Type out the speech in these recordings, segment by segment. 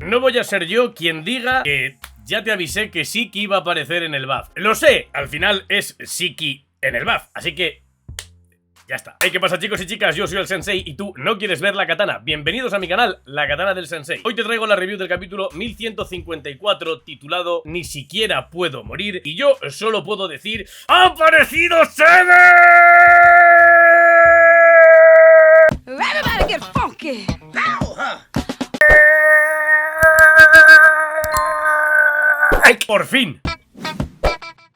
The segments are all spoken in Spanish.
No voy a ser yo quien diga que ya te avisé que Shiki iba a aparecer en el buff. Lo sé, al final es Shiki en el buff, así que ya está. Hey, ¿qué pasa, chicos y chicas? Yo soy el Sensei y tú no quieres ver la katana. Bienvenidos a mi canal, La Katana del Sensei. Hoy te traigo la review del capítulo 1154 titulado Ni siquiera puedo morir. Y yo solo puedo decir ¡ha aparecido Seven! Everybody get funky. ¡Ay, por fin!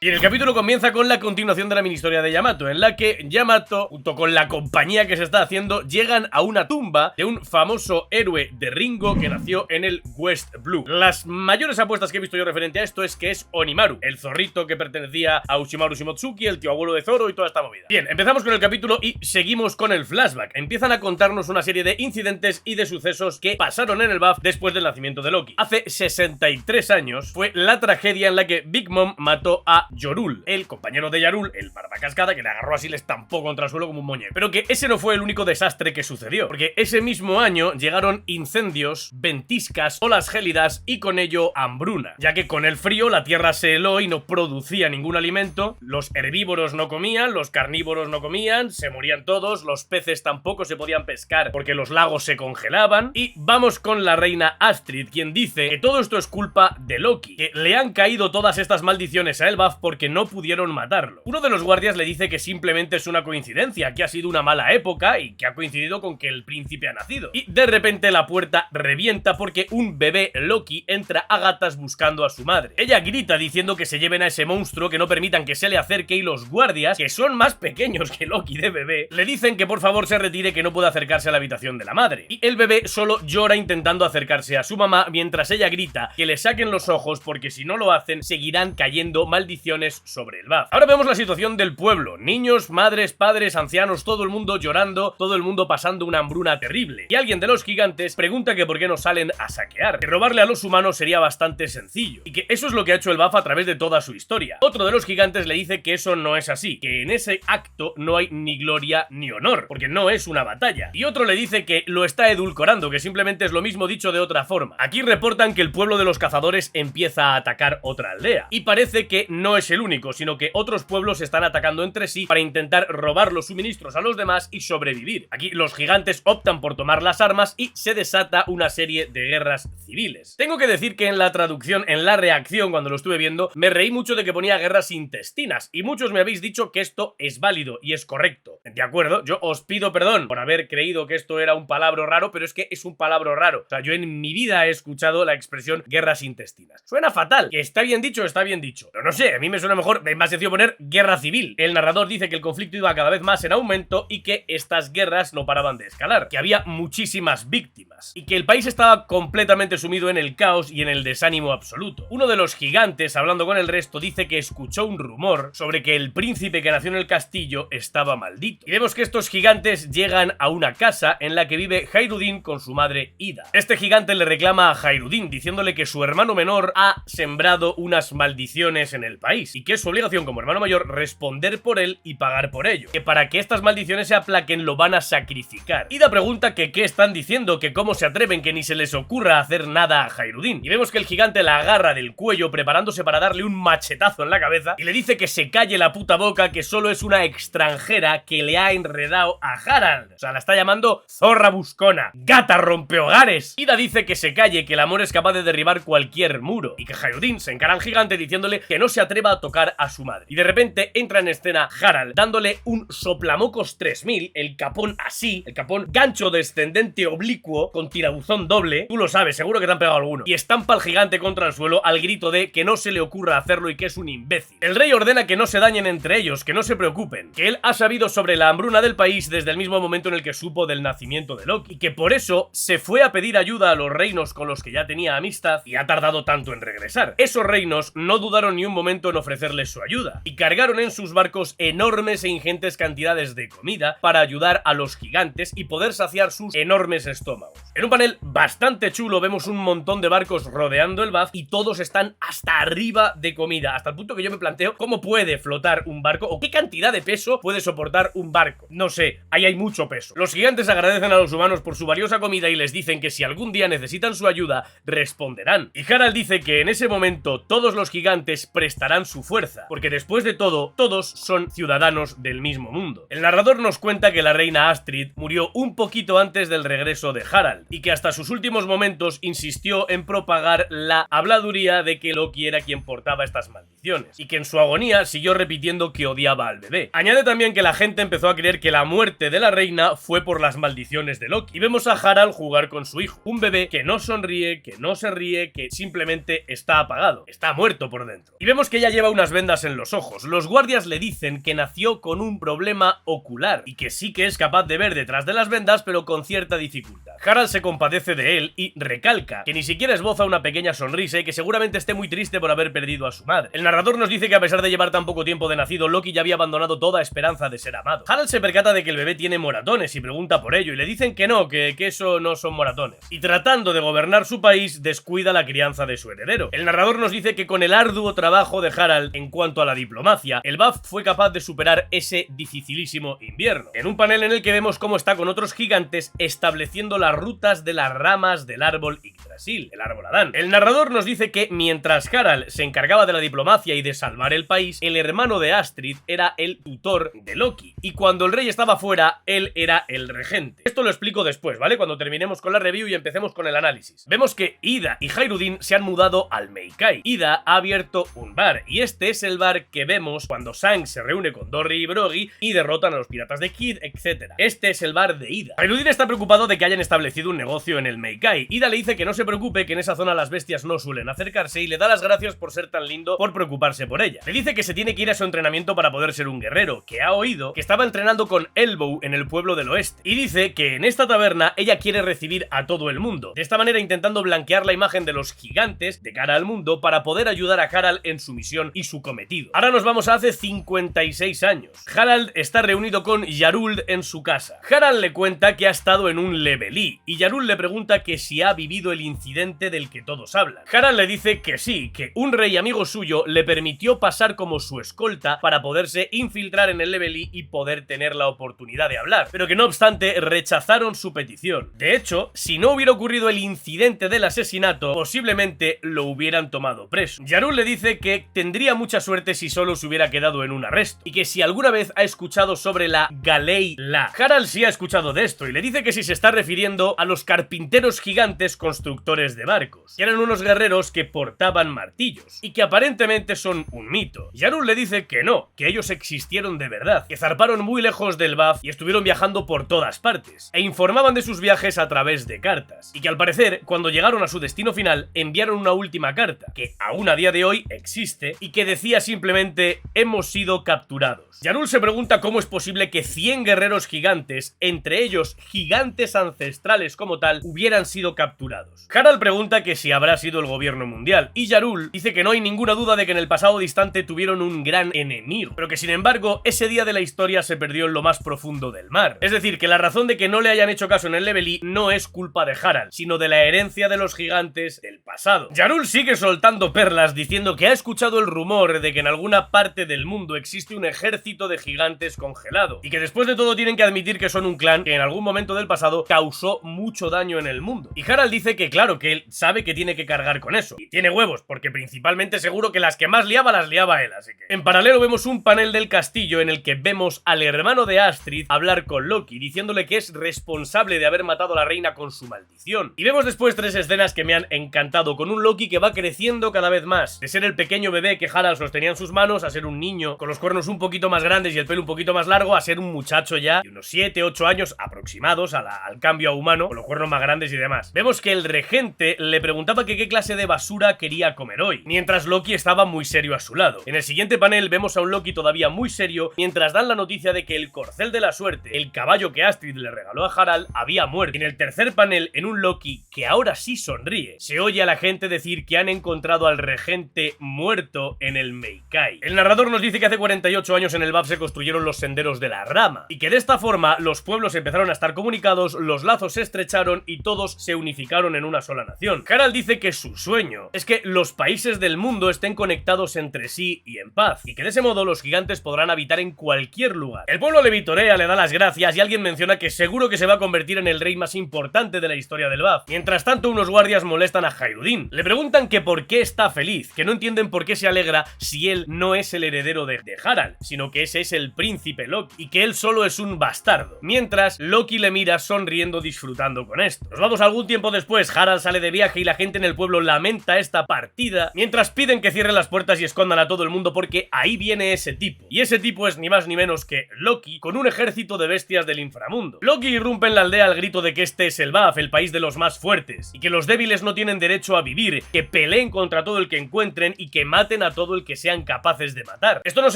Y el capítulo comienza con la continuación de la mini historia de Yamato, en la que Yamato, junto con la compañía que se está haciendo, llegan a una tumba de un famoso héroe de Ringo que nació en el West Blue. Las mayores apuestas que he visto yo referente a esto es que es Onimaru, el zorrito que pertenecía a Ushimaru Shimotsuki, el tío abuelo de Zoro y toda esta movida. Bien, empezamos con el capítulo y seguimos con el flashback. Empiezan a contarnos una serie de incidentes y de sucesos que pasaron en el BAF después del nacimiento de Loki. Hace 63 años fue la tragedia en la que Big Mom mató a Yorul, el compañero de Yarul, el barbacascada, que le agarró así y le estampó contra el suelo como un muñeco. Pero que ese no fue el único desastre que sucedió, porque ese mismo año llegaron incendios, ventiscas, olas gélidas y con ello hambruna, ya que con el frío la tierra se heló y no producía ningún alimento, los herbívoros no comían, los carnívoros no comían, se morían todos, los peces tampoco se podían pescar porque los lagos se congelaban. Y vamos con la reina Astrid, quien dice que todo esto es culpa de Loki, que le han caído todas estas maldiciones a Elbaf porque no pudieron matarlo. Uno de los guardias le dice que simplemente es una coincidencia, que ha sido una mala época y que ha coincidido con que el príncipe ha nacido. Y de repente la puerta revienta porque un bebé Loki entra a gatas buscando a su madre. Ella grita diciendo que se lleven a ese monstruo, que no permitan que se le acerque, y los guardias, que son más pequeños que Loki de bebé, le dicen que por favor se retire, que no puede acercarse a la habitación de la madre. Y el bebé solo llora intentando acercarse a su mamá mientras ella grita que le saquen los ojos porque si no lo hacen seguirán cayendo maldiciones sobre el BAF. Ahora vemos la situación del pueblo. Niños, madres, padres, ancianos, todo el mundo llorando, todo el mundo pasando una hambruna terrible. Y alguien de los gigantes pregunta que por qué no salen a saquear, que robarle a los humanos sería bastante sencillo, y que eso es lo que ha hecho el BAF a través de toda su historia. Otro de los gigantes le dice que eso no es así, que en ese acto no hay ni gloria ni honor, porque no es una batalla. Y otro le dice que lo está edulcorando, que simplemente es lo mismo dicho de otra forma. Aquí reportan que el pueblo de los cazadores empieza a atacar otra aldea, y parece que no es el único, sino que otros pueblos se están atacando entre sí para intentar robar los suministros a los demás y sobrevivir. Aquí los gigantes optan por tomar las armas y se desata una serie de guerras civiles. Tengo que decir que en la traducción, en la reacción cuando lo estuve viendo, me reí mucho de que ponía guerras intestinas, y muchos me habéis dicho que esto es válido y es correcto. De acuerdo, yo os pido perdón por haber creído que esto era un palabra raro, pero es que es un palabra raro. O sea, yo en mi vida he escuchado la expresión guerras intestinas. Suena fatal, que está bien dicho, está bien dicho. Pero no sé, a mí me suena mejor, es más sencillo poner guerra civil. El narrador dice que el conflicto iba cada vez más en aumento y que estas guerras no paraban de escalar, que había muchísimas víctimas y que el país estaba completamente sumido en el caos y en el desánimo absoluto. Uno de los gigantes, hablando con el resto, dice que escuchó un rumor sobre que el príncipe que nació en el castillo estaba maldito. Y vemos que estos gigantes llegan a una casa en la que vive Hairudin con su madre Ida. Este gigante le reclama a Hairudin diciéndole que su hermano menor ha sembrado unas maldiciones en el país y que es su obligación como hermano mayor responder por él y pagar por ello, que para que estas maldiciones se aplaquen lo van a sacrificar. Ida pregunta que qué están diciendo, que cómo se atreven, que ni se les ocurra hacer nada a Hairudin, y vemos que el gigante la agarra del cuello preparándose para darle un machetazo en la cabeza y le dice que se calle la puta boca, que solo es una extranjera que le ha enredado a Harald. O sea, la está llamando zorra buscona, gata rompehogares. Ida dice que se calle, que el amor es capaz de derribar cualquier muro, y que Hairudin se encara al gigante diciéndole que no se atreva a tocar a su madre. Y de repente entra en escena Harald dándole un soplamocos 3000, el capón así, el capón gancho descendente oblicuo con tirabuzón doble. Tú lo sabes, seguro que te han pegado alguno. Y estampa al gigante contra el suelo al grito de que no se le ocurra hacerlo y que es un imbécil. El rey ordena que no se dañen entre ellos, que no se preocupen, que él ha sabido sobre la hambruna del país desde el mismo momento en el que supo del nacimiento de Loki, y que por eso se fue a pedir ayuda a los reinos con los que ya tenía amistad y ha tardado tanto en regresar. Esos reinos no dudaron ni un momento en ofrecerles su ayuda, y cargaron en sus barcos enormes e ingentes cantidades de comida para ayudar a los gigantes y poder saciar sus enormes estómagos. En un panel bastante chulo vemos un montón de barcos rodeando el Bath y todos están hasta arriba de comida, hasta el punto que yo me planteo cómo puede flotar un barco o qué cantidad de peso puede soportar un barco. No sé, ahí hay mucho peso. Los gigantes agradecen a los humanos por su valiosa comida y les dicen que si algún día necesitan su ayuda, responderán. Y Harald dice que en ese momento todos los gigantes prestarán su fuerza, porque después de todo, todos son ciudadanos del mismo mundo. El narrador nos cuenta que la reina Astrid murió un poquito antes del regreso de Harald, y que hasta sus últimos momentos insistió en propagar la habladuría de que Loki era quien portaba estas maldiciones, y que en su agonía siguió repitiendo que odiaba al bebé. Añade también que la gente empezó a creer que la muerte de la reina fue por las maldiciones de Loki, y vemos a Harald jugar con su hijo, un bebé que no sonríe, que no se ríe, que simplemente está apagado, está muerto por dentro. Y vemos que ella lleva unas vendas en los ojos. Los guardias le dicen que nació con un problema ocular, y que sí que es capaz de ver detrás de las vendas, pero con cierta dificultad. Harald se compadece de él y recalca que ni siquiera esboza una pequeña sonrisa y que seguramente esté muy triste por haber perdido a su madre. El narrador nos dice que a pesar de llevar tan poco tiempo de nacido, Loki ya había abandonado toda esperanza de ser amado. Harald se percata de que el bebé tiene moratones y pregunta por ello, y le dicen que no, que eso no son moratones. Y tratando de gobernar su país, descuida la crianza de su heredero. El narrador nos dice que con el arduo trabajo de Harald en cuanto a la diplomacia, el Bath fue capaz de superar ese dificilísimo invierno. En un panel en el que vemos cómo está con otros gigantes estableciendo las rutas de las ramas del árbol Yggdrasil, el árbol Adán. El narrador nos dice que mientras Harald se encargaba de la diplomacia y de salvar el país, el hermano de Astrid era el tutor de Loki, y cuando el rey estaba fuera, él era el regente. Esto lo explico después, ¿vale? Cuando terminemos con la review y empecemos con el análisis. Vemos que Ida y Hairudin se han mudado al Meikai. Ida ha abierto un bar, y este es el bar que vemos cuando Sang se reúne con Dorri y Broggy y derrotan a los piratas de Kid, etc. Este es el bar de Ida. Hairudin está preocupado de que hayan establecido un negocio en el Meikai. Ida le dice que no se preocupe, que en esa zona las bestias no suelen acercarse, y le da las gracias por ser tan lindo, por preocuparse por ella. Le dice que se tiene que ir a su entrenamiento para poder ser un guerrero, que ha oído que estaba entrenando con Elbow en el pueblo del oeste, y dice que en esta taberna ella quiere recibir a todo el mundo, de esta manera intentando blanquear la imagen de los gigantes de cara al mundo para poder ayudar a Harald en su misión y su cometido. Ahora nos vamos a hace 56 años. Harald está reunido con Jaruld en su casa. Harald le cuenta que ha estado en un Levelí, y Jaruld le pregunta que si ha vivido el incidente del que todos hablan. Harald le dice que sí, que un rey amigo suyo le permitió pasar como su escolta para poderse infiltrar en el Levelí y poder tener la oportunidad de hablar, pero que no obstante rechazaron su petición. De hecho, si no hubiera ocurrido el incidente del asesinato, posiblemente lo hubieran tomado preso. Jaruld le dice que tendría mucha suerte si solo se hubiera quedado en un arresto, y que si alguna vez ha escuchado sobre la Galei La. Harald sí ha escuchado de esto, y le dice que si se está refiriendo a los carpinteros gigantes constructores de barcos, que eran unos guerreros que portaban martillos, y que aparentemente son un mito. Jaruld le dice que no, que ellos existieron de verdad, que zarparon muy lejos del Bath y estuvieron viajando por todas partes, e informaban de sus viajes a través de cartas, y que al parecer, cuando llegaron a su destino final, enviaron una última carta, que aún a día de hoy existe, y que decía simplemente: hemos sido capturados. Jaruld se pregunta cómo es posible que 100 guerreros gigantes, entre ellos gigantes ancestrales como tal, hubieran sido capturados. Harald pregunta que si habrá sido el gobierno mundial, y Jaruld dice que no hay ninguna duda de que en el pasado distante tuvieron un gran enemigo, pero que sin embargo ese día de la historia se perdió en lo más profundo del mar. Es decir, que la razón de que no le hayan hecho caso en el Levelí no es culpa de Harald, sino de la herencia de los gigantes del pasado. Jaruld sigue soltando perlas diciendo que ha escuchado el rumor de que en alguna parte del mundo existe un ejército de gigantes congelado, y que después de todo tienen que admitir que son un clan que en algún momento del pasado causó mucho daño en el mundo. Y Harald dice que claro, que él sabe que tiene que cargar con eso, y tiene huevos, porque principalmente seguro que las que más liaba las liaba él, así que... En paralelo vemos un panel del castillo en el que vemos al hermano de Astrid hablar con Loki, diciéndole que es responsable de haber matado a la reina con su maldición. Y vemos después 3 escenas que me han encantado, con un Loki que va creciendo cada vez más, de ser el pequeño bebé que Harald sostenía en sus manos, a ser un niño con los cuernos un poquito más grandes y el pelo un poquito más largo, a ser un muchacho ya de unos 7-8 años aproximados al cambio a humano, con los cuernos más grandes y demás. Vemos que el regente le preguntaba que qué clase de basura quería comer hoy, mientras Loki estaba muy serio a su lado. En el siguiente panel vemos a un Loki todavía muy serio, mientras dan la noticia de que el corcel de la suerte, el caballo que Astrid le regaló a Harald, había muerto. En el tercer panel, en un Loki que ahora sí sonríe, se oye a la gente decir que han encontrado al regente muerto nacido en el Meikai. El narrador nos dice que hace 48 años en el BAF se construyeron los senderos de la rama, y que de esta forma los pueblos empezaron a estar comunicados, los lazos se estrecharon y todos se unificaron en una sola nación. Harald dice que su sueño es que los países del mundo estén conectados entre sí y en paz, y que de ese modo los gigantes podrán habitar en cualquier lugar. El pueblo le vitorea, le da las gracias y alguien menciona que seguro que se va a convertir en el rey más importante de la historia del BAF. Mientras tanto, unos guardias molestan a Hayruddin. Le preguntan que por qué está feliz, que no entienden por qué se alegra si él no es el heredero de Harald, sino que ese es el príncipe Loki, y que él solo es un bastardo. Mientras, Loki le mira sonriendo, disfrutando con esto. Nos vamos algún tiempo después, Harald sale de viaje y la gente en el pueblo lamenta esta partida, mientras piden que cierren las puertas y escondan a todo el mundo porque ahí viene ese tipo. Y ese tipo es ni más ni menos que Loki, con un ejército de bestias del inframundo. Loki irrumpe en la aldea al grito de que este es el BAF, el país de los más fuertes, y que los débiles no tienen derecho a vivir, que peleen contra todo el que encuentren y que maten a todo el que sean capaces de matar. Esto nos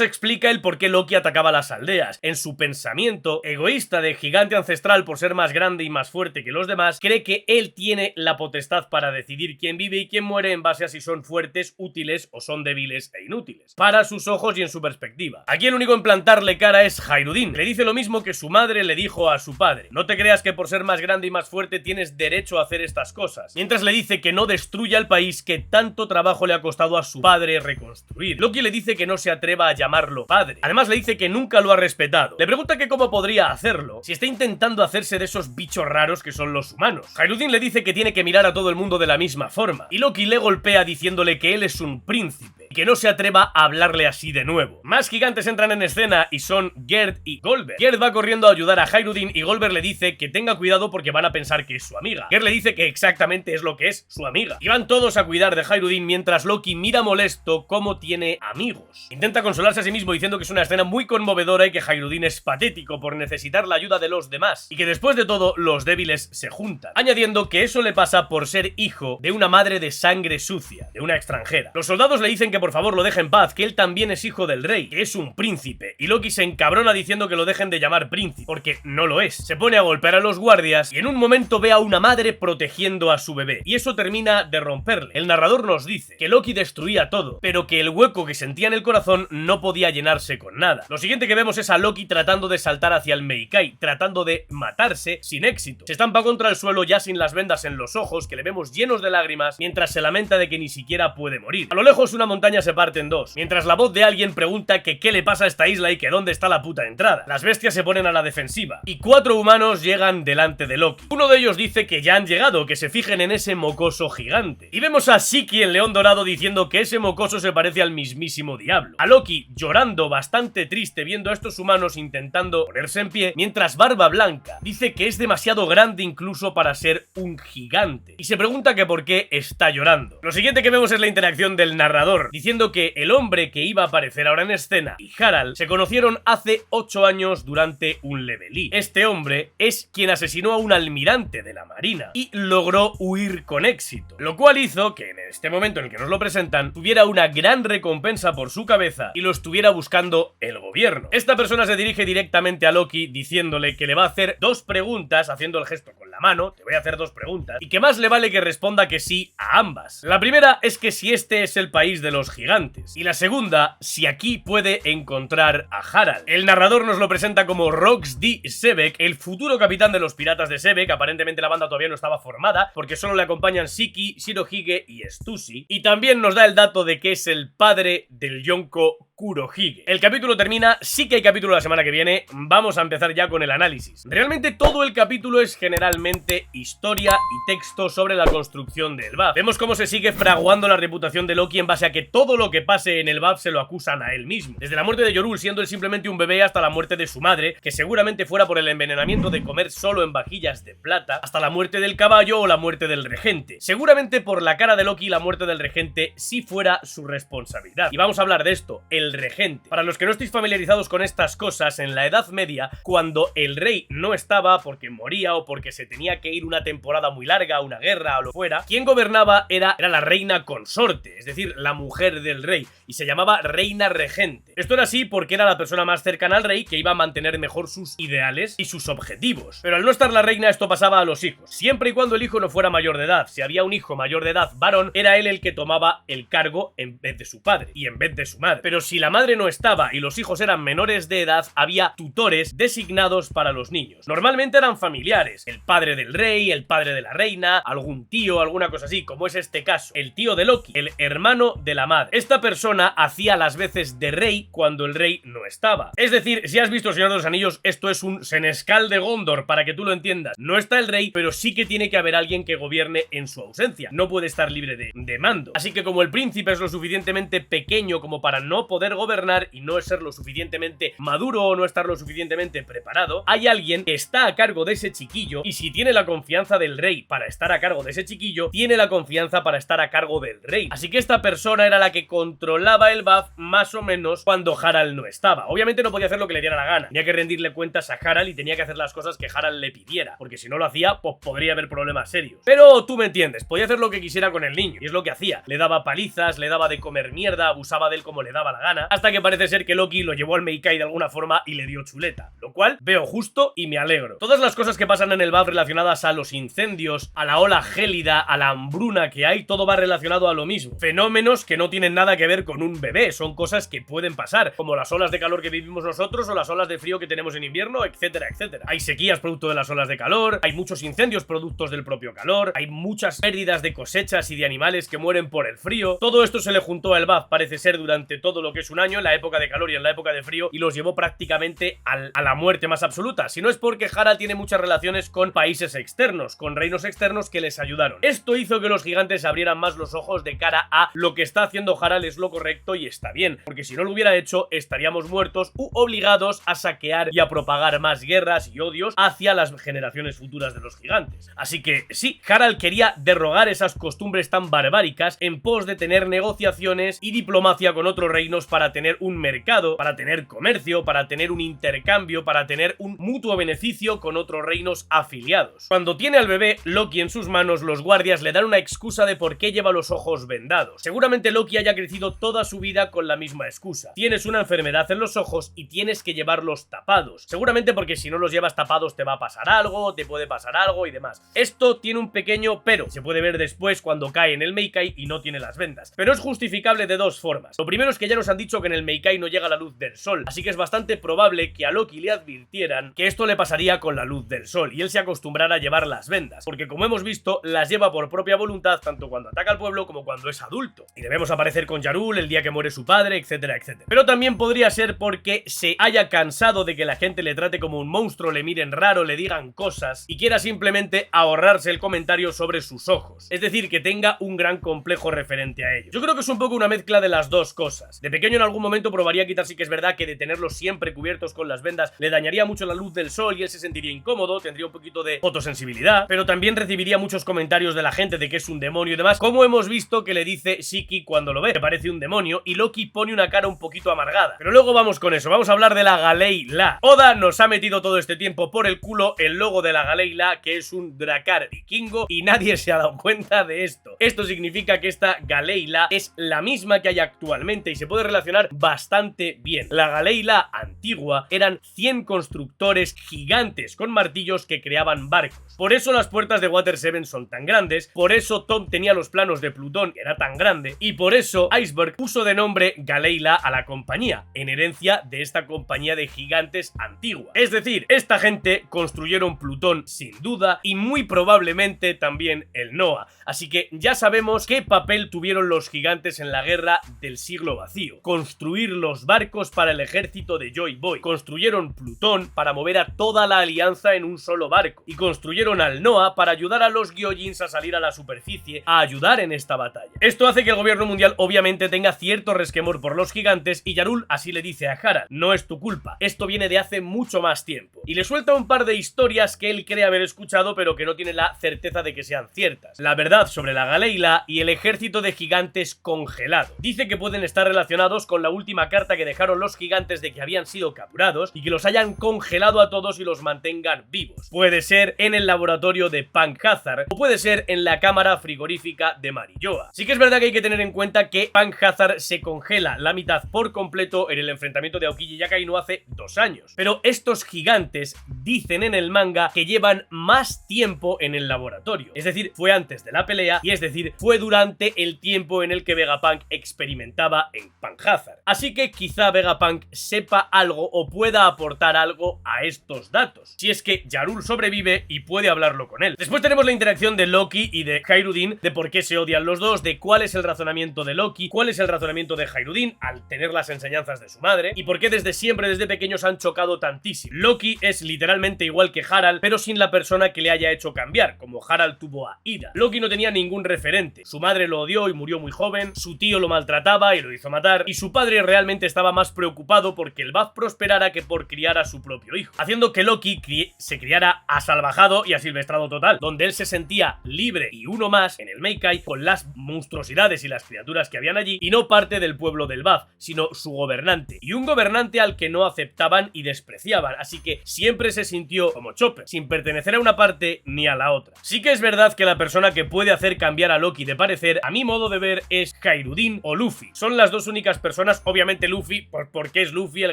explica el por qué Loki atacaba las aldeas. En su pensamiento egoísta de gigante ancestral, por ser más grande y más fuerte que los demás, cree que él tiene la potestad para decidir quién vive y quién muere en base a si son fuertes, útiles o son débiles e inútiles, para sus ojos y en su perspectiva. Aquí el único en plantarle cara es Hayruddin. Le dice lo mismo que su madre le dijo a su padre: no te creas que por ser más grande y más fuerte tienes derecho a hacer estas cosas. Mientras le dice que no destruya el país que tanto trabajo le ha costado a su padre reconstruir. Loki le dice que no se atreva a llamarlo padre. Además le dice que nunca lo ha respetado. Le pregunta que cómo podría hacerlo si está intentando hacerse de esos bichos raros que son los humanos. Hayruddin le dice que tiene que mirar a todo el mundo de la misma forma, y Loki le golpea diciéndole que él es un príncipe y que no se atreva a hablarle así de nuevo. Más gigantes entran en escena y son Gerd y Goldberg. Gerd va corriendo a ayudar a Hayruddin y Goldberg le dice que tenga cuidado porque van a pensar que es su amiga. Gerd le dice que exactamente es lo que es, su amiga. Y van todos a cuidar de Hayruddin mientras Loki mira molesto cómo tiene amigos. Intenta consolarse a sí mismo diciendo que es una escena muy conmovedora y que Hayruddin es patético por necesitar la ayuda de los demás y que después de todo los débiles se juntan, añadiendo que eso le pasa por ser hijo de una madre de sangre sucia, de una extranjera. Los soldados le dicen que por favor lo deje en paz, que él también es hijo del rey, que es un príncipe, y Loki se encabrona diciendo que lo dejen de llamar príncipe, porque no lo es. Se pone a golpear a los guardias y en un momento ve a una madre protegiendo a su bebé, y eso termina de romperle. El narrador nos dice que Loki destruía todo, pero que el hueco que sentía en el corazón no podía llenarse con nada. Lo siguiente que vemos es a Loki tratando de saltar hacia el Meikai, tratando de matarse sin éxito. Se estampa contra el suelo ya sin las vendas en los ojos, que le vemos llenos de lágrimas, mientras se lamenta de que ni siquiera puede morir. A lo lejos una montaña se parte en dos, mientras la voz de alguien pregunta que qué le pasa a esta isla y que dónde está la puta entrada. Las bestias se ponen a la defensiva, y 4 humanos llegan delante de Loki. Uno de ellos dice que ya han llegado, que se fijen en ese mocoso gigante. Y vemos a Siki, el león dorado, diciendo que ese mocoso se parece al mismísimo diablo. A Loki llorando bastante triste viendo a estos humanos intentando ponerse en pie, mientras Barba Blanca dice que es demasiado grande incluso para ser un gigante, y se pregunta que por qué está llorando. Lo siguiente que vemos es la interacción del narrador, diciendo que el hombre que iba a aparecer ahora en escena y Harald se conocieron hace 8 años durante un levelí. Este hombre es quien asesinó a un almirante de la marina y logró huir con éxito, lo cual hizo que en este momento en el que nos lo presentan tuviera una gran recompensa por su cabeza y lo estuviera buscando el gobierno. Esta persona se dirige directamente a Loki diciéndole que le va a hacer 2 preguntas, haciendo el gesto con la mano, te voy a hacer 2 preguntas, y que más le vale que responda que sí a ambas. La primera es que si este es el país de los gigantes, y la segunda, si aquí puede encontrar a Harald. El narrador nos lo presenta como Rox D. Sebek, el futuro capitán de los piratas de Sebek. Aparentemente la banda todavía no estaba formada, porque solo le acompañan Siki, Shirohige y Stussy, y también nos da el dato de que es el padre del Yonko Kurohige. El capítulo termina, sí que hay capítulo la semana que viene, vamos a empezar ya con el análisis. Realmente todo el capítulo es generalmente historia y texto sobre la construcción del BAF. Vemos cómo se sigue fraguando la reputación de Loki en base a que todo lo que pase en el BAF se lo acusan a él mismo. Desde la muerte de Jorul siendo él simplemente un bebé hasta la muerte de su madre, que seguramente fuera por el envenenamiento de comer solo en vajillas de plata, hasta la muerte del caballo o la muerte del regente. Seguramente por la cara de Loki la muerte del regente sí fuera su responsabilidad. Y vamos a hablar de esto. El el regente. Para los que no estéis familiarizados con estas cosas, en la Edad Media, cuando el rey no estaba porque moría o porque se tenía que ir una temporada muy larga, una guerra o lo fuera, quien gobernaba era la reina consorte, es decir, la mujer del rey, y se llamaba reina regente. Esto era así porque era la persona más cercana al rey que iba a mantener mejor sus ideales y sus objetivos. Pero al no estar la reina, esto pasaba a los hijos, siempre y cuando el hijo no fuera mayor de edad. Si había un hijo mayor de edad varón, era él el que tomaba el cargo en vez de su padre y en vez de su madre. Pero si la madre no estaba y los hijos eran menores de edad, había tutores designados para los niños. Normalmente eran familiares, el padre del rey, el padre de la reina, algún tío, alguna cosa así, como es este caso, el tío de Loki, el hermano de la madre. Esta persona hacía las veces de rey cuando el rey no estaba. Es decir, si has visto El Señor de los Anillos, esto es un Senescal de Gondor, para que tú lo entiendas. No está el rey, pero sí que tiene que haber alguien que gobierne en su ausencia. No puede estar libre de mando. Así que como el príncipe es lo suficientemente pequeño como para no poder gobernar y no ser lo suficientemente maduro o no estar lo suficientemente preparado, hay alguien que está a cargo de ese chiquillo, y si tiene la confianza del rey para estar a cargo de ese chiquillo, tiene la confianza para estar a cargo del rey. Así que esta persona era la que controlaba el BAF más o menos cuando Harald no estaba. Obviamente no podía hacer lo que le diera la gana, tenía que rendirle cuentas a Harald y tenía que hacer las cosas que Harald le pidiera, porque si no lo hacía, pues podría haber problemas serios. Pero tú me entiendes, podía hacer lo que quisiera con el niño, y es lo que hacía. Le daba palizas, le daba de comer mierda, abusaba de él como le daba la gana, hasta que parece ser que Loki lo llevó al Meikai de alguna forma y le dio chuleta, lo cual veo justo y me alegro. Todas las cosas que pasan en el BAF relacionadas a los incendios, a la ola gélida, a la hambruna que hay, todo va relacionado a lo mismo. Fenómenos que no tienen nada que ver con un bebé, son cosas que pueden pasar, como las olas de calor que vivimos nosotros o las olas de frío que tenemos en invierno, etcétera, etcétera. Hay sequías producto de las olas de calor, hay muchos incendios productos del propio calor, hay muchas pérdidas de cosechas y de animales que mueren por el frío. Todo esto se le juntó al BAF, parece ser, durante todo lo que es un año, en la época de calor y en la época de frío, y los llevó prácticamente a la muerte más absoluta. Si no es porque Harald tiene muchas relaciones con países externos, con reinos externos que les ayudaron. Esto hizo que los gigantes abrieran más los ojos de cara a lo que está haciendo Harald es lo correcto y está bien, porque si no lo hubiera hecho estaríamos muertos u obligados a saquear y a propagar más guerras y odios hacia las generaciones futuras de los gigantes. Así que sí, Harald quería derrogar esas costumbres tan barbáricas en pos de tener negociaciones y diplomacia con otros reinos para tener un mercado, para tener comercio, para tener un intercambio, para tener un mutuo beneficio con otros reinos afiliados. Cuando tiene al bebé Loki en sus manos, los guardias le dan una excusa de por qué lleva los ojos vendados. Seguramente Loki haya crecido toda su vida con la misma excusa. Tienes una enfermedad en los ojos y tienes que llevarlos tapados. Seguramente porque si no los llevas tapados te va a pasar algo, te puede pasar algo y demás. Esto tiene un pequeño pero. Se puede ver después cuando cae en el Meikai y no tiene las vendas. Pero es justificable de dos formas. Lo primero es que ya nos han dicho que en el Meikai no llega la luz del sol, así que es bastante probable que a Loki le advirtieran que esto le pasaría con la luz del sol y él se acostumbrara a llevar las vendas, porque como hemos visto, las lleva por propia voluntad tanto cuando ataca al pueblo como cuando es adulto. Y debemos aparecer con Yarul el día que muere su padre, etcétera, etcétera. Pero también podría ser porque se haya cansado de que la gente le trate como un monstruo, le miren raro, le digan cosas y quiera simplemente ahorrarse el comentario sobre sus ojos. Es decir, que tenga un gran complejo referente a ello. Yo creo que es un poco una mezcla de las dos cosas. De pequeño en algún momento probaría a quitar, sí que es verdad que de tenerlos siempre cubiertos con las vendas le dañaría mucho la luz del sol y él se sentiría incómodo, tendría un poquito de fotosensibilidad, pero también recibiría muchos comentarios de la gente de que es un demonio y demás, como hemos visto que le dice Shiki cuando lo ve, que parece un demonio, y Loki pone una cara un poquito amargada. Pero luego vamos con eso, vamos a hablar de la Galeila. Oda nos ha metido todo este tiempo por el culo el logo de la Galeila, que es un dracar vikingo, y nadie se ha dado cuenta de esto. Esto significa que esta Galeila es la misma que hay actualmente y se puede relacionar bastante bien. La Galeila antigua eran 100 constructores gigantes con martillos que creaban barcos. Por eso las puertas de Water 7 son tan grandes, por eso Tom tenía los planos de Plutón, que era tan grande, y por eso Iceberg puso de nombre Galeila a la compañía, en herencia de esta compañía de gigantes antigua. Es decir, esta gente construyeron Plutón sin duda y muy probablemente también el Noah. Así que ya sabemos qué papel tuvieron los gigantes en la guerra del siglo vacío. Construir los barcos para el ejército de Joy Boy. Construyeron Plutón para mover a toda la alianza en un solo barco. Y construyeron al Noah para ayudar a los Gyojins a salir a la superficie, a ayudar en esta batalla. Esto hace que el gobierno mundial obviamente tenga cierto resquemor por los gigantes y Yarul así le dice a Harald: no es tu culpa, esto viene de hace mucho más tiempo. Y le suelta un par de historias que él cree haber escuchado pero que no tiene la certeza de que sean ciertas. La verdad sobre la Galeila y el ejército de gigantes congelado. Dice que pueden estar relacionados todos con la última carta que dejaron los gigantes de que habían sido capturados y que los hayan congelado a todos y los mantengan vivos. Puede ser en el laboratorio de Pankhazard o puede ser en la cámara frigorífica de Marilloa. Sí que es verdad que hay que tener en cuenta que Pankhazard se congela la mitad por completo en el enfrentamiento de Aokiji y Akainu hace 2 años. Pero estos gigantes dicen en el manga que llevan más tiempo en el laboratorio. Es decir, fue antes de la pelea y es decir, fue durante el tiempo en el que Vegapunk experimentaba en Pankhazard. Así que quizá Vegapunk sepa algo o pueda aportar algo a estos datos. Si es que Yarul sobrevive y puede hablarlo con él. Después tenemos la interacción de Loki y de Hairudin, de por qué se odian los dos, de cuál es el razonamiento de Loki, cuál es el razonamiento de Hairudin al tener las enseñanzas de su madre y por qué desde siempre, desde pequeños han chocado tantísimo. Loki es literalmente igual que Harald, pero sin la persona que le haya hecho cambiar, como Harald tuvo a Ida. Loki no tenía ningún referente. Su madre lo odió y murió muy joven, su tío lo maltrataba y lo hizo matar, y su padre realmente estaba más preocupado porque el Baz prosperara que por criar a su propio hijo, haciendo que Loki se criara asalvajado y asilvestrado total, donde él se sentía libre y uno más en el Meikai con las monstruosidades y las criaturas que habían allí y no parte del pueblo del Baz, sino su gobernante, y un gobernante al que no aceptaban y despreciaban, así que siempre se sintió como Chopper, sin pertenecer a una parte ni a la otra. Sí que es verdad que la persona que puede hacer cambiar a Loki de parecer, a mi modo de ver, es Hairudin o Luffy. Son las dos únicas personas, obviamente Luffy, porque es Luffy, el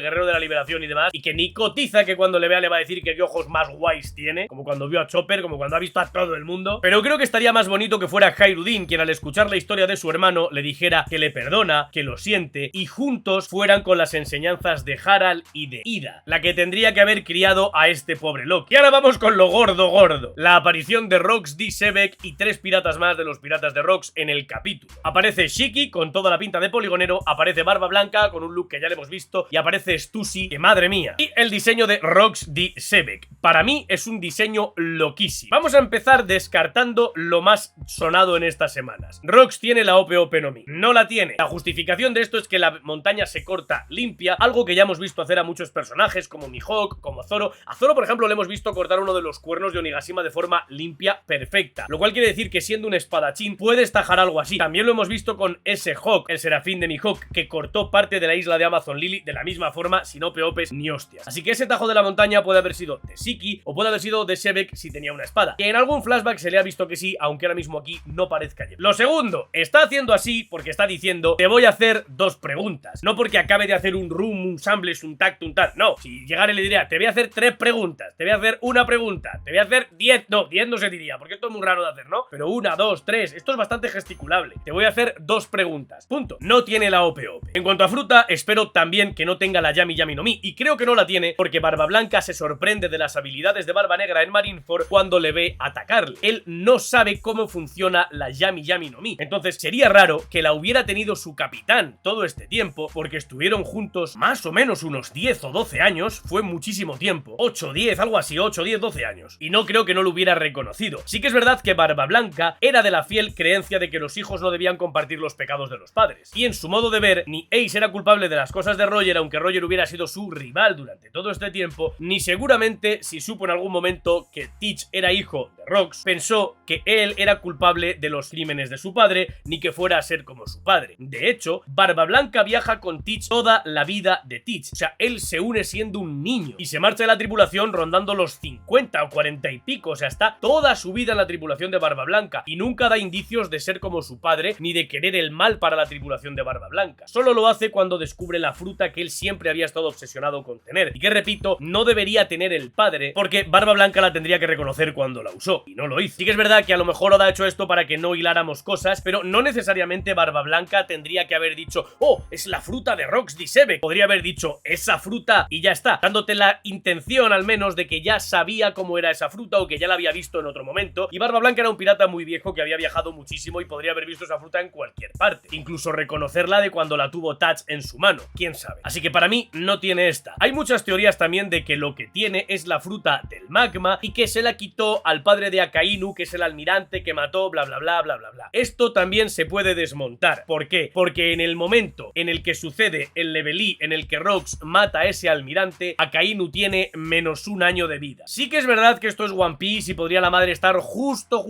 guerrero de la liberación y demás, y que ni cotiza que cuando le vea le va a decir que qué ojos más guays tiene, como cuando vio a Chopper, como cuando ha visto a todo el mundo. Pero creo que estaría más bonito que fuera Hairudin quien al escuchar la historia de su hermano le dijera que le perdona, que lo siente, y juntos fueran con las enseñanzas de Harald y de Ida, la que tendría que haber criado a este pobre Loki. Y ahora vamos con lo gordo gordo, la aparición de Rox D. Sebek y 3 piratas más de los piratas de Rox en el capítulo. Aparece Shiki con toda la pinta de poligonero, aparece Barba Blanca con un look que ya le hemos visto y aparece Stussy, que madre mía. Y el diseño de Rox D. Sebek, para mí es un diseño loquísimo. Vamos a empezar descartando lo más sonado en estas semanas. Rox tiene la OP no Mi, no la tiene. La justificación de esto es que la montaña se corta limpia, algo que ya hemos visto hacer a muchos personajes como Mihawk, como Zoro. A Zoro, por ejemplo, le hemos visto cortar uno de los cuernos de Onigashima de forma limpia, perfecta, lo cual quiere decir que siendo un espadachín puedes tajar algo así. También lo hemos visto con ese Hawk, el serafín de Mihawk, que cortó parte de la isla de Amazon Lily de la misma forma, sin OP ni hostias. Así que ese tajo de la montaña puede haber sido de Shiki o puede haber sido de Sebek si tenía una espada, que en algún flashback se le ha visto que sí, aunque ahora mismo aquí no parezca ya. Lo segundo, está haciendo así porque está diciendo te voy a hacer 2 preguntas, no porque acabe de hacer un room, un sambles, un tacto, un tal, no. Si llegara le diría te voy a hacer 3 preguntas, te voy a hacer una pregunta, te voy a hacer 10, no, 10 no se diría, porque esto es muy raro de hacer, ¿no? Pero 1, 2, 3, esto es bastante gesticulable. Te voy a hacer 2 preguntas, punto. No tiene la OP. En cuanto a fruta, espero también que no tenga la Yami Yami no Mi, y creo que no la tiene porque Barba Blanca se sorprende de las habilidades de Barba Negra en Marineford cuando le ve atacarle. Él no sabe cómo funciona la Yami Yami no Mi, entonces sería raro que la hubiera tenido su capitán todo este tiempo, porque estuvieron juntos más o menos unos 10 o 12 años, fue muchísimo tiempo, 8, 10, algo así, 8, 10, 12 años, y no creo que no lo hubiera reconocido. Sí que es verdad que Barba Blanca era de la fiel creencia de que los hijos no debían compartir los pecados de los padres, y en su modo de ver, ni Ace era culpable de las cosas de Roger, aunque Roger hubiera sido su rival durante todo este tiempo, ni seguramente, si supo en algún momento que Teach era hijo de Rox, pensó que él era culpable de los crímenes de su padre, ni que fuera a ser como su padre. De hecho, Barba Blanca viaja con Teach toda la vida de Teach, o sea, él se une siendo un niño, y se marcha de la tripulación rondando los 50 o 40 y pico, o sea, está toda su vida en la tripulación de Barba Blanca, y nunca da indicios de ser como su padre, ni de querer el mal para la tripulación de Barba Blanca. Solo lo hace cuando descubre la fruta que él siempre había estado obsesionado con tener, y que, repito, no debería tener el padre, porque Barba Blanca la tendría que reconocer cuando la usó, y no lo hizo. Sí que es verdad que a lo mejor Oda ha hecho esto para que no hiláramos cosas, pero no necesariamente Barba Blanca tendría que haber dicho, oh, es la fruta de Rox D. Sebek. Podría haber dicho, esa fruta, y ya está, dándote la intención al menos de que ya sabía cómo era esa fruta o que ya la había visto en otro momento. Y Barba Blanca era un pirata muy viejo que había viajado muchísimo y podría haber visto esa fruta en cualquier parte, incluso reconocerla de cuando la tuvo Touch en su mano, quién sabe. Así que para mí no tiene esta. Hay muchas teorías también de que lo que tiene es la fruta del magma y que se la quitó al padre de Akainu, que es el almirante que mató, bla bla bla bla bla bla. Esto también se puede desmontar. ¿Por qué? Porque en el momento en el que sucede el levelí en el que Rox mata a ese almirante, Akainu tiene menos 1 año de vida. Sí que es verdad que esto es One Piece y podría la madre estar justo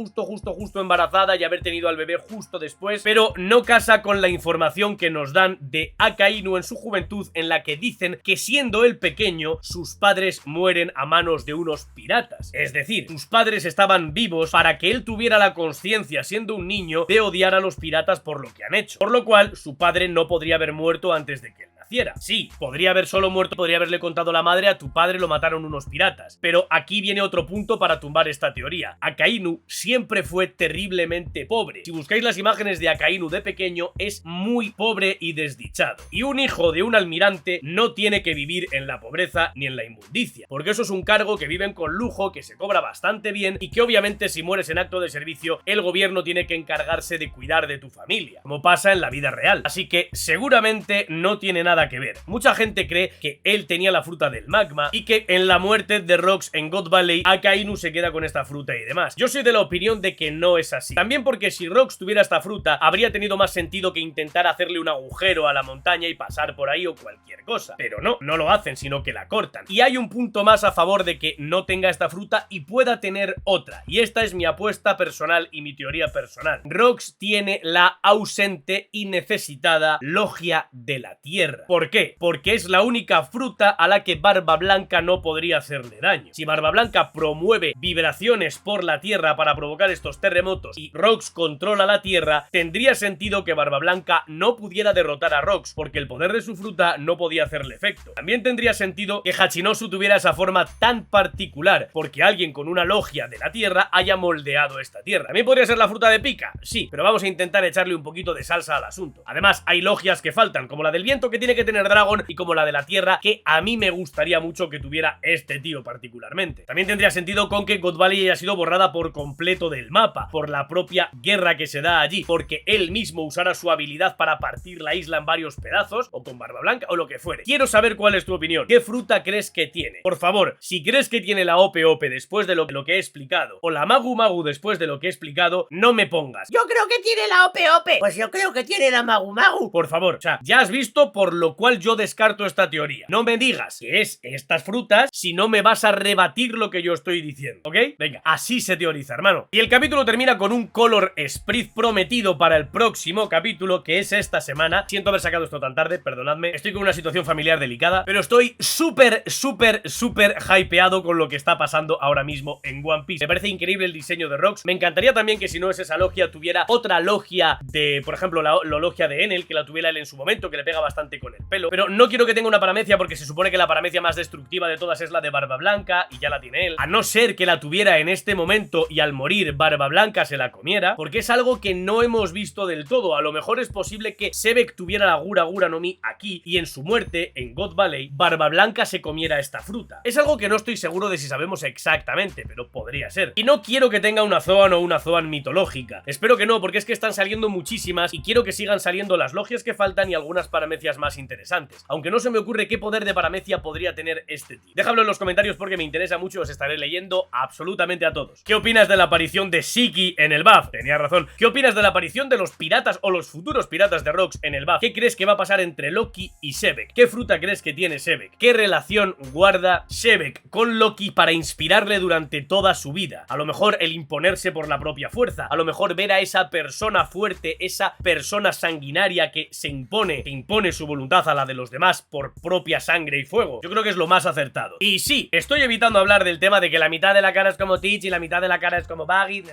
embarazada y haber tenido al bebé justo después, pero no casa con la información que nos da dan de Akainu en su juventud, en la que dicen que siendo él pequeño, sus padres mueren a manos de unos piratas. Es decir, sus padres estaban vivos para que él tuviera la conciencia, siendo un niño, de odiar a los piratas por lo que han hecho. Por lo cual, su padre no podría haber muerto antes de que él naciera. Sí, podría haber solo muerto, podría haberle contado a la madre: a tu padre lo mataron unos piratas. Pero aquí viene otro punto para tumbar esta teoría. Akainu siempre fue terriblemente pobre. Si buscáis las imágenes de Akainu de pequeño, es muy pobre y desdichado. Y un hijo de un almirante no tiene que vivir en la pobreza ni en la inmundicia, porque eso es un cargo que viven con lujo, que se cobra bastante bien y que obviamente si mueres en acto de servicio, el gobierno tiene que encargarse de cuidar de tu familia, como pasa en la vida real. Así que seguramente no tiene nada que ver. Mucha gente cree que él tenía la fruta del magma y que en la muerte de Rox en God Valley, Akainu se queda con esta fruta y demás. Yo soy de la opinión de que no es así. También porque si Rox tuviera esta fruta, habría tenido más sentido que intentar hacerle un agujero a la montaña y pasar por ahí o cualquier cosa. Pero no lo hacen, sino que la cortan. Y hay un punto más a favor de que no tenga esta fruta y pueda tener otra. Y esta es mi apuesta personal y mi teoría personal. Rox tiene la ausente y necesitada logia de la tierra. ¿Por qué? Porque es la única fruta a la que Barba Blanca no podría hacerle daño. Si Barba Blanca promueve vibraciones por la tierra para provocar estos terremotos y Rox controla la tierra, tendría sentido que Barba Blanca no pudiera derrotar a Rox, porque el poder de su fruta no podía hacerle efecto. También tendría sentido que Hachinosu tuviera esa forma tan particular, porque alguien con una logia de la tierra haya moldeado esta tierra. ¿También podría ser la fruta de Pika? Sí, pero vamos a intentar echarle un poquito de salsa al asunto. Además, hay logias que faltan, como la del viento, que tiene que tener Dragon, y como la de la tierra, que a mí me gustaría mucho que tuviera este tío particularmente. También tendría sentido con que God Valley haya sido borrada por completo del mapa, por la propia guerra que se da allí, porque él mismo usara su habilidad para partir la isla en varios pedazos, o con Barba Blanca, o lo que fuere. Quiero saber cuál es tu opinión. ¿Qué fruta crees que tiene? Por favor, si crees que tiene la Ope Ope después de lo que he explicado, o la Magu Magu después de lo que he explicado, no me pongas: yo creo que tiene la Ope Ope. Pues yo creo que tiene la Magu Magu. Por favor, o sea, ya has visto por lo cual yo descarto esta teoría. No me digas que es estas frutas si no me vas a rebatir lo que yo estoy diciendo, ¿ok? Venga, así se teoriza, hermano. Y el capítulo termina con un Color Sprite prometido para el próximo capítulo, que es esta semana. Siento haber sacado esto tan tarde, perdonadme. Estoy con una situación familiar delicada, pero estoy súper hypeado con lo que está pasando ahora mismo en One Piece. Me parece increíble el diseño de Rox. Me encantaría también que si no es esa logia, tuviera otra logia de, por ejemplo, la logia de Enel, que la tuviera él en su momento, que le pega bastante con el pelo. Pero no quiero que tenga una paramecia, porque se supone que la paramecia más destructiva de todas es la de Barba Blanca, y ya la tiene él. A no ser que la tuviera en este momento y al morir Barba Blanca se la comiera, porque es algo que no hemos visto del todo. A lo mejor es posible que Sebek tuviera la Gura Gura no Mi aquí, y en su muerte, en God Valley, Barba Blanca se comiera esta fruta. Es algo que no estoy seguro de si sabemos exactamente, pero podría ser. Y no quiero que tenga una Zoan o una Zoan mitológica. Espero que no, porque es que están saliendo muchísimas y quiero que sigan saliendo las logias que faltan y algunas paramecias más interesantes. Aunque no se me ocurre qué poder de paramecia podría tener este tío. Déjalo en los comentarios porque me interesa mucho, os estaré leyendo absolutamente a todos. ¿Qué opinas de la aparición de Shiki en el buff? Tenía razón. ¿Qué opinas de la aparición de los piratas o los futuros piratas de Rox en el buff? ¿Qué crees que va a pasar entre Loki y Sebek? ¿Qué fruta crees que tiene Sebek? ¿Qué relación guarda Sebek con Loki para inspirarle durante toda su vida? A lo mejor el imponerse por la propia fuerza, a lo mejor ver a esa persona fuerte, esa persona sanguinaria que se impone su voluntad a la de los demás por propia sangre y fuego. Yo creo que es lo más acertado. Y sí, estoy evitando hablar del tema de que la mitad de la cara es como Teach y la mitad de la cara es como Buggy.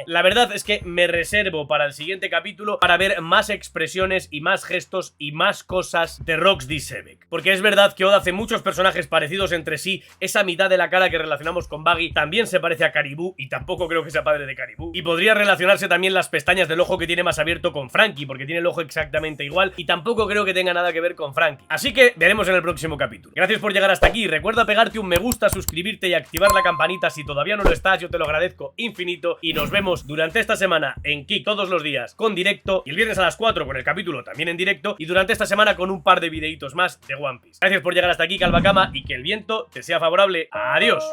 La verdad es que me reservo para el siguiente capítulo para ver más expresiones y más gestos y más cosas de Rox D. Sebek. Porque es verdad que Oda hace muchos personajes parecidos entre sí. Esa mitad de la cara que relacionamos con Buggy también se parece a Caribou y tampoco creo que sea padre de Caribou. Y podría relacionarse también las pestañas del ojo que tiene más abierto con Frankie, porque tiene el ojo exactamente igual y tampoco creo que tenga nada que ver con Frankie. Así que veremos en el próximo capítulo. Gracias por llegar hasta aquí. Recuerda pegarte un me gusta, suscribirte y activar la campanita si todavía no lo estás. Yo te lo agradezco infinito y nos vemos durante esta semana en Kick todos los días con directo y el viernes a las 4 con el capítulo también en directo y durante esta semana con un par de videitos más de One Piece. Gracias por llegar hasta aquí, Calvacama, y que el viento te sea favorable. ¡Adiós!